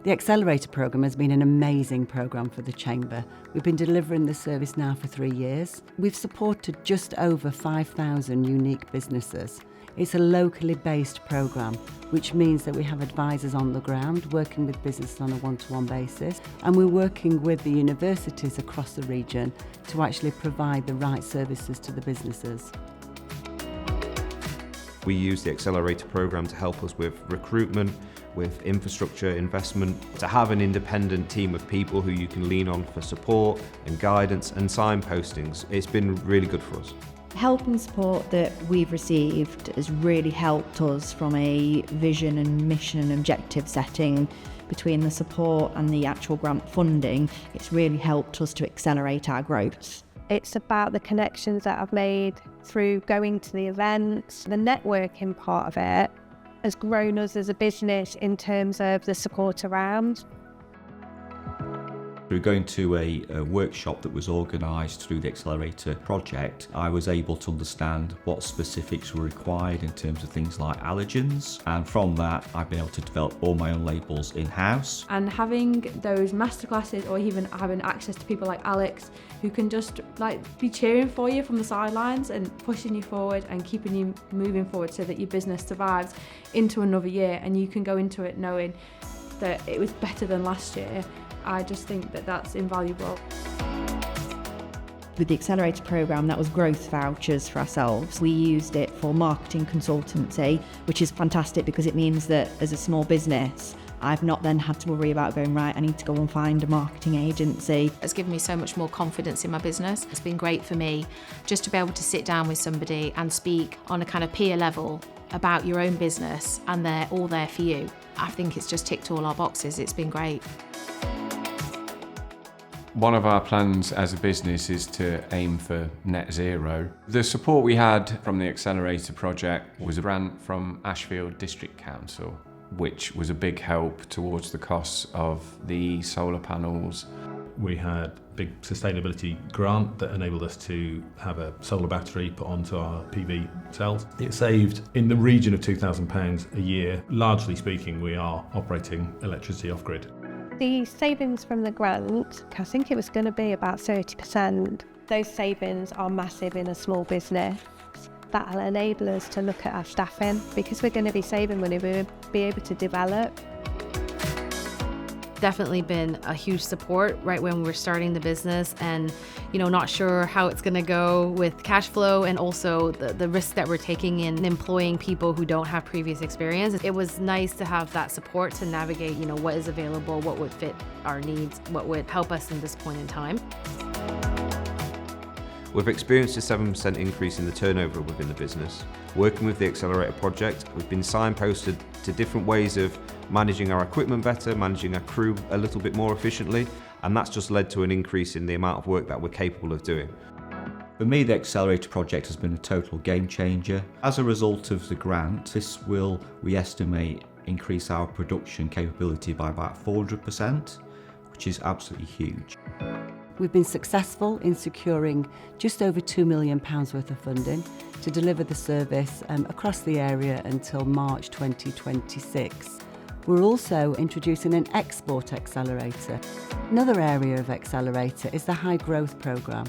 The Accelerator programme has been an amazing programme for the Chamber. We've been delivering the service now for 3 years. We've supported just over 5,000 unique businesses. It's a locally based programme, which means that we have advisors on the ground working with businesses on a one-to-one basis, and we're working with the universities across the region to actually provide the right services to the businesses. We use the Accelerator programme to help us with recruitment, with infrastructure investment, to have an independent team of people who you can lean on for support and guidance and signpostings. It's been really good for us. Help and support that we've received has really helped us from a vision and mission and objective setting. Between the support and the actual grant funding, it's really helped us to accelerate our growth. It's about the connections that I've made through going to the events. The networking part of it has grown us as a business in terms of the support around. Through going to a workshop that was organised through the Accelerator project, I was able to understand what specifics were required in terms of things like allergens, and from that I've been able to develop all my own labels in-house. And having those masterclasses, or even having access to people like Alex, who can just be cheering for you from the sidelines and pushing you forward and keeping you moving forward so that your business survives into another year and you can go into it knowing that it was better than last year. I just think that that's invaluable. With the Accelerator programme, that was growth vouchers for ourselves. We used it for marketing consultancy, which is fantastic because it means that as a small business, I've not then had to worry about going, right, I need to go and find a marketing agency. It's given me so much more confidence in my business. It's been great for me just to be able to sit down with somebody and speak on a kind of peer level about your own business, and they're all there for you. I think it's just ticked all our boxes. It's been great. One of our plans as a business is to aim for net zero. The support we had from the Accelerator project was a grant from Ashfield District Council, which was a big help towards the costs of the solar panels. We had a big sustainability grant that enabled us to have a solar battery put onto our PV cells. It saved in the region of £2,000 a year. Largely speaking, we are operating electricity off-grid. The savings from the grant, I think it was going to be about 30%. Those savings are massive in a small business. That'll enable us to look at our staffing because we're going to be saving money, we'll be able to develop. Definitely been a huge support right when we're starting the business and, not sure how it's going to go with cash flow and also the risk that we're taking in employing people who don't have previous experience. It was nice to have that support to navigate, what is available, what would fit our needs, what would help us in this point in time. We've experienced a 7% increase in the turnover within the business. Working with the Accelerator project, we've been signposted to different ways of managing our equipment better, managing our crew a little bit more efficiently, and that's just led to an increase in the amount of work that we're capable of doing. For me, the Accelerator project has been a total game changer. As a result of the grant, this will, we estimate, increase our production capability by about 400%, which is absolutely huge. We've been successful in securing just over £2 million worth of funding to deliver the service across the area until March 2026. We're also introducing an export accelerator. Another area of accelerator is the high growth programme.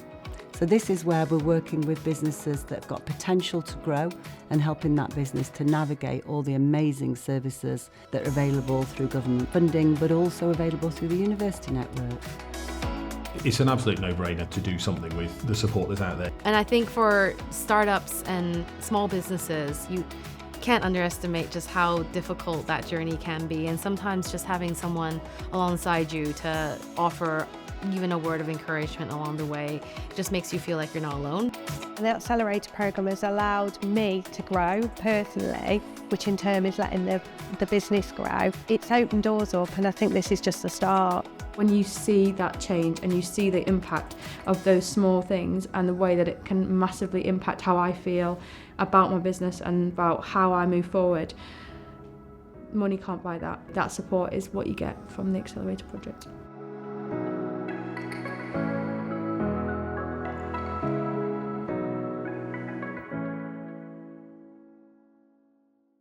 So this is where we're working with businesses that have got potential to grow and helping that business to navigate all the amazing services that are available through government funding, but also available through the university network. It's an absolute no-brainer to do something with the support that's out there. And I think for startups and small businesses, you can't underestimate just how difficult that journey can be. And sometimes just having someone alongside you to offer even a word of encouragement along the way just makes you feel like you're not alone. The Accelerator programme has allowed me to grow personally, which in turn is letting the business grow. It's opened doors up, and I think this is just the start. When you see that change and you see the impact of those small things and the way that it can massively impact how I feel about my business and about how I move forward, money can't buy that. That support is what you get from the Accelerator project.